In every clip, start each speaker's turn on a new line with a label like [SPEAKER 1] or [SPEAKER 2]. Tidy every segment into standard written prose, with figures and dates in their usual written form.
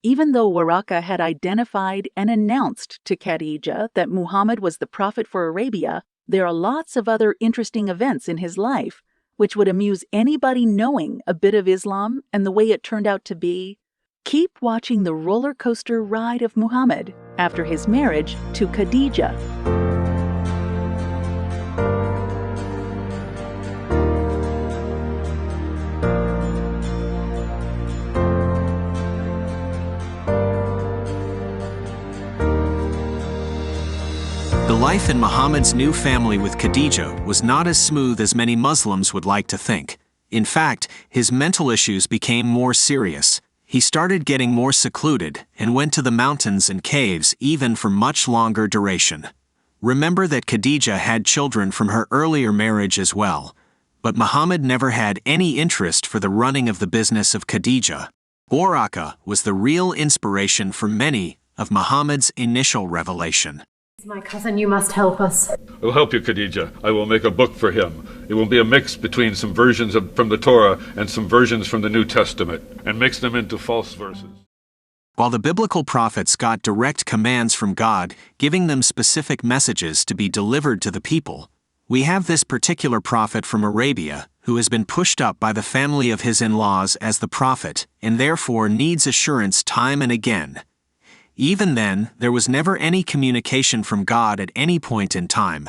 [SPEAKER 1] Even though Waraka had identified and announced to Khadija that Muhammad was the prophet for Arabia, there are lots of other interesting events in his life which would amuse anybody knowing a bit of Islam and the way it turned out to be. Keep watching the roller coaster ride of Muhammad after his marriage to Khadija.
[SPEAKER 2] The life in Muhammad's new family with Khadija was not as smooth as many Muslims would like to think. In fact, his mental issues became more serious. He started getting more secluded and went to the mountains and caves even for much longer duration. Remember that Khadija had children from her earlier marriage as well, but Muhammad never had any interest for the running of the business of Khadija. Waraka was the real inspiration for many of Muhammad's initial revelation.
[SPEAKER 3] My cousin, you must help us.
[SPEAKER 4] I will help you, Khadija. I will make a book for him. It will be a mix between some versions from the Torah and some versions from the New Testament, and mix them into false verses.
[SPEAKER 2] While the biblical prophets got direct commands from God, giving them specific messages to be delivered to the people, we have this particular prophet from Arabia who has been pushed up by the family of his in-laws as the prophet, and therefore needs assurance time and again. Even then, there was never any communication from God at any point in time,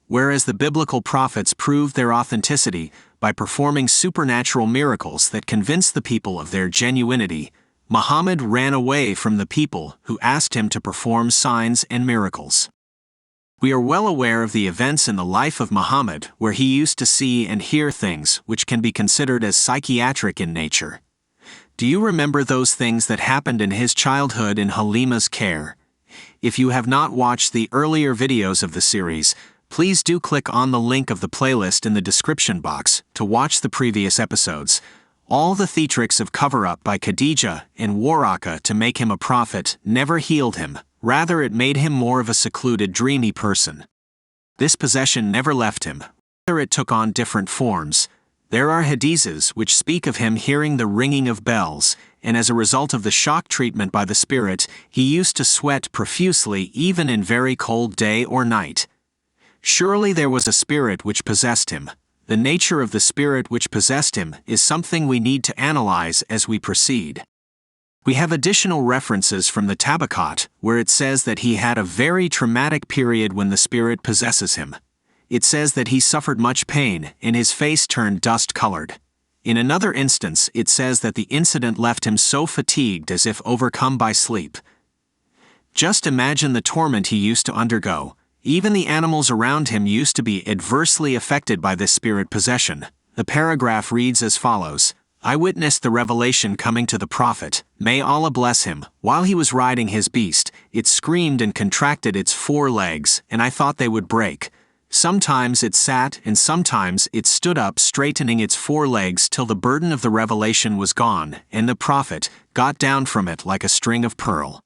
[SPEAKER 2] whereas the biblical prophets proved their authenticity by performing supernatural miracles that convinced the people of their genuinity. Muhammad ran away from the people who asked him to perform signs and miracles. We are well aware of the events in the life of Muhammad where he used to see and hear things which can be considered as psychiatric in nature. Do you remember those things that happened in his childhood in Halima's care? If you have not watched the earlier videos of the series, please do click on the link of the playlist in the description box to watch the previous episodes. All the theatrics of cover-up by Khadija and Waraka to make him a prophet never healed him, rather it made him more of a secluded, dreamy person. This possession never left him, rather it took on different forms. There are hadiths which speak of him hearing the ringing of bells, and as a result of the shock treatment by the spirit, he used to sweat profusely even in very cold day or night. Surely there was a spirit which possessed him. The nature of the spirit which possessed him is something we need to analyze as we proceed. We have additional references from the Tabaqat, where it says that he had a very traumatic period when the spirit possesses him. It says that he suffered much pain and his face turned dust-colored. In another instance, it says that the incident left him so fatigued as if overcome by sleep. Just imagine the torment he used to undergo. Even the animals around him used to be adversely affected by this spirit possession. The paragraph reads as follows: I witnessed the revelation coming to the prophet, may Allah bless him, while he was riding his beast. It screamed and contracted its 4 legs, and I thought they would break. Sometimes it sat and sometimes it stood up, straightening its 4 legs till the burden of the revelation was gone, and the prophet got down from it like a string of pearl.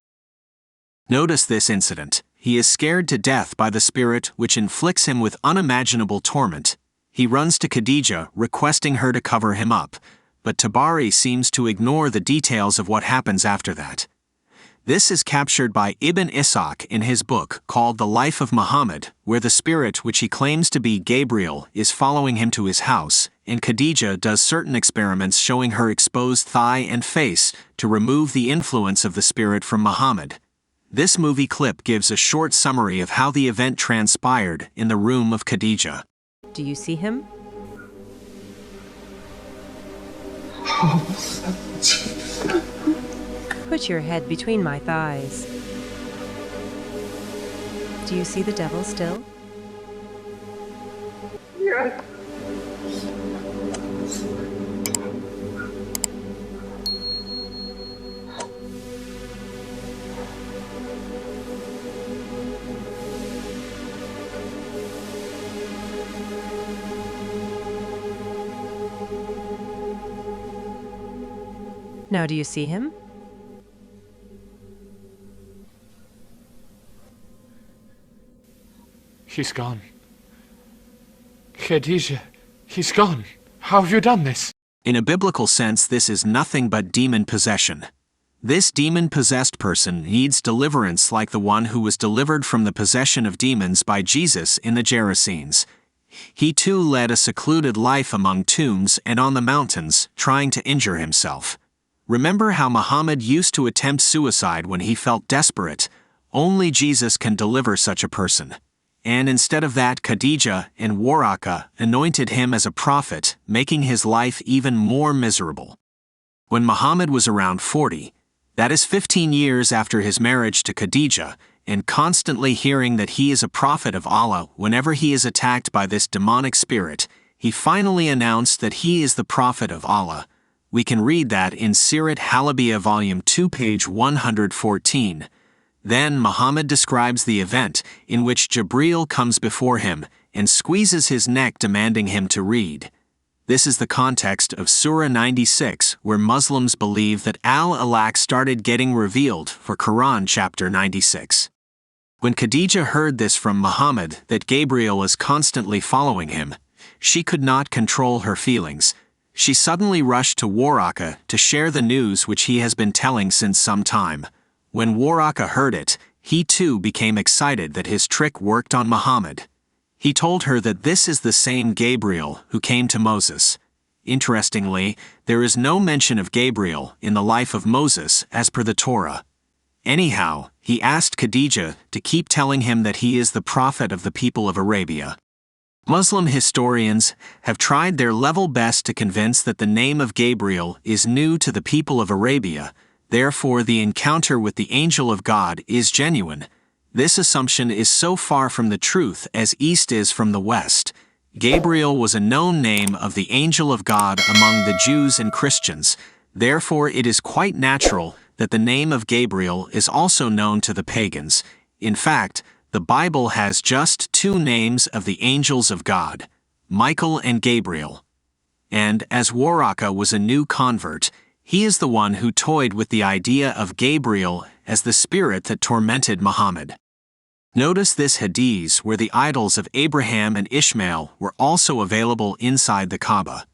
[SPEAKER 2] Notice this incident. He is scared to death by the spirit which inflicts him with unimaginable torment. He runs to Khadija, requesting her to cover him up, but Tabari seems to ignore the details of what happens after that. This is captured by Ibn Ishaq in his book called The Life of Muhammad, where the spirit which he claims to be Gabriel is following him to his house, and Khadija does certain experiments showing her exposed thigh and face to remove the influence of the spirit from Muhammad. This movie clip gives a short summary of how the event transpired in the room of Khadija.
[SPEAKER 5] Do you see him? Put your head between my thighs. Do you see the devil still?
[SPEAKER 3] Yeah.
[SPEAKER 5] Now do you see him?
[SPEAKER 6] He's gone. Khadija, he's gone. How have you done this?
[SPEAKER 2] In a biblical sense, this is nothing but demon possession. This demon-possessed person needs deliverance like the one who was delivered from the possession of demons by Jesus in the Gerasenes. He too led a secluded life among tombs and on the mountains, trying to injure himself. Remember how Muhammad used to attempt suicide when he felt desperate? Only Jesus can deliver such a person. And instead of that, Khadijah and Waraka anointed him as a prophet, making his life even more miserable. When Muhammad was around 40, that is 15 years after his marriage to Khadijah, and constantly hearing that he is a prophet of Allah whenever he is attacked by this demonic spirit, he finally announced that he is the prophet of Allah. We can read that in Sirat Halabiyah Volume 2 page 114. Then Muhammad describes the event in which Jibreel comes before him and squeezes his neck demanding him to read. This is the context of Surah 96, where Muslims believe that Al-Alaq started getting revealed for Quran chapter 96. When Khadijah heard this from Muhammad, that Gabriel is constantly following him, she could not control her feelings. She suddenly rushed to Waraka to share the news which he has been telling since some time. When Waraka heard it, he too became excited that his trick worked on Muhammad. He told her that this is the same Gabriel who came to Moses. Interestingly, there is no mention of Gabriel in the life of Moses as per the Torah. Anyhow, he asked Khadijah to keep telling him that he is the prophet of the people of Arabia. Muslim historians have tried their level best to convince that the name of Gabriel is new to the people of Arabia, therefore the encounter with the angel of God is genuine. This assumption is so far from the truth as East is from the West. Gabriel was a known name of the angel of God among the Jews and Christians, therefore it is quite natural that the name of Gabriel is also known to the pagans. In fact, the Bible has just two names of the angels of God, Michael and Gabriel. And as Waraka was a new convert, he is the one who toyed with the idea of Gabriel as the spirit that tormented Muhammad. Notice this hadith where the idols of Abraham and Ishmael were also available inside the Kaaba.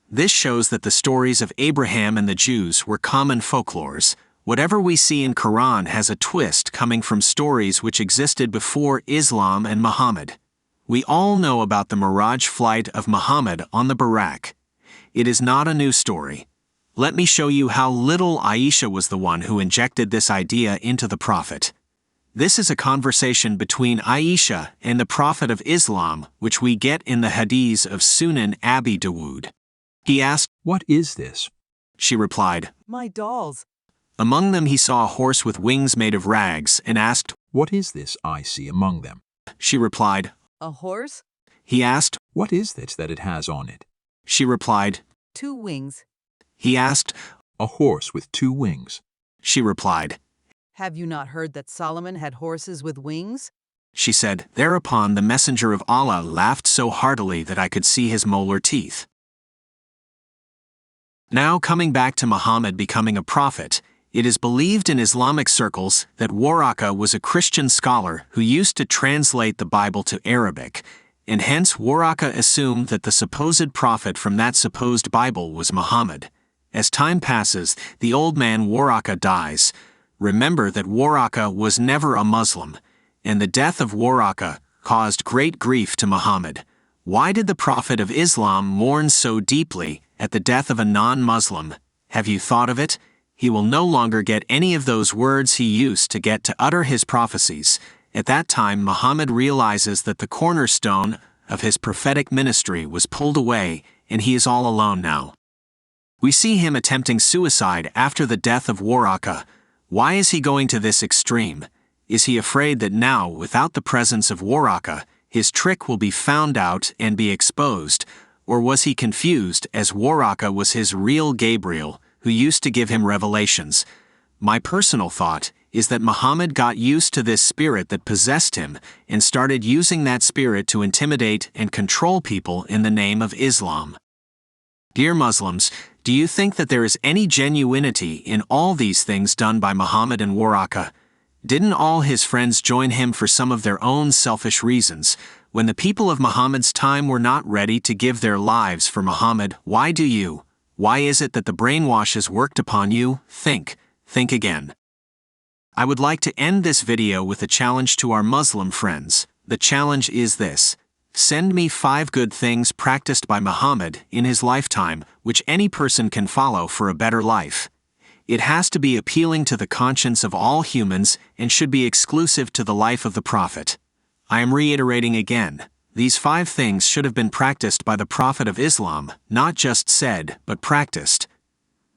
[SPEAKER 2] This shows that the stories of Abraham and the Jews were common folklores. Whatever we see in Quran has a twist coming from stories which existed before Islam and Muhammad. We all know about the Miraj flight of Muhammad on the Buraq. It is not a new story. Let me show you how little Aisha was the one who injected this idea into the Prophet. This is a conversation between Aisha and the Prophet of Islam, which we get in the hadith of Sunan Abi Dawood. He asked,
[SPEAKER 7] "What is this?"
[SPEAKER 2] She replied,
[SPEAKER 8] "My dolls."
[SPEAKER 2] Among them he saw a horse with wings made of rags and asked,
[SPEAKER 7] "What is this I see among them?"
[SPEAKER 2] She replied,
[SPEAKER 8] "A horse?
[SPEAKER 2] He asked,
[SPEAKER 7] "What is this that it has on it?"
[SPEAKER 2] She replied,
[SPEAKER 8] 2 wings.
[SPEAKER 2] He asked,
[SPEAKER 7] "A horse with 2 wings."
[SPEAKER 2] She replied,
[SPEAKER 8] Have you not heard that Solomon had horses with wings?"
[SPEAKER 2] She said, Thereupon the messenger of Allah laughed so heartily that I could see his molar teeth. Now coming back to Muhammad becoming a prophet, it is believed in Islamic circles that Waraka was a Christian scholar who used to translate the Bible to Arabic, and hence Waraka assumed that the supposed prophet from that supposed Bible was Muhammad. As time passes, the old man Waraka dies. Remember that Waraka was never a Muslim, and the death of Waraka caused great grief to Muhammad. Why did the Prophet of Islam mourn so deeply at the death of a non-Muslim? Have you thought of it? He will no longer get any of those words he used to get to utter his prophecies. At that time Muhammad realizes that the cornerstone of his prophetic ministry was pulled away, and he is all alone now. We see him attempting suicide after the death of Waraka. Why is he going to this extreme? Is he afraid that now, without the presence of Waraka, his trick will be found out and be exposed? Or was he confused as Waraka was his real Gabriel, who used to give him revelations? My personal thought is that Muhammad got used to this spirit that possessed him and started using that spirit to intimidate and control people in the name of Islam. Dear Muslims, do you think that there is any genuinity in all these things done by Muhammad and Waraka? Didn't all his friends join him for some of their own selfish reasons? When the people of Muhammad's time were not ready to give their lives for Muhammad, why do you? Why is it that the brainwash is worked upon you? Think. think again. I would like to end this video with a challenge to our Muslim friends. The challenge is this: send me 5 good things practiced by Muhammad in his lifetime, which any person can follow for a better life. It has to be appealing to the conscience of all humans and should be exclusive to the life of the Prophet. I am reiterating again, these 5 things should have been practiced by the Prophet of Islam, not just said, but practiced.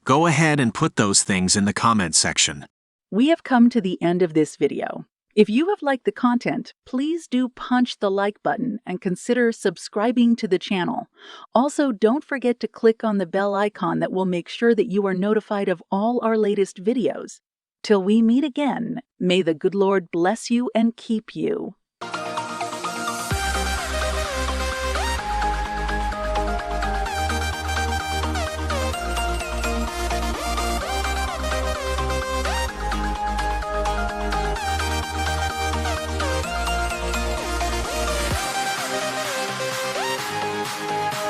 [SPEAKER 2] Go ahead and put those things in the comment section.
[SPEAKER 1] We have come to the end of this video. If you have liked the content, please do punch the like button and consider subscribing to the channel. Also, don't forget to click on the bell icon that will make sure that you are notified of all our latest videos. Till we meet again, may the good Lord bless you and keep you.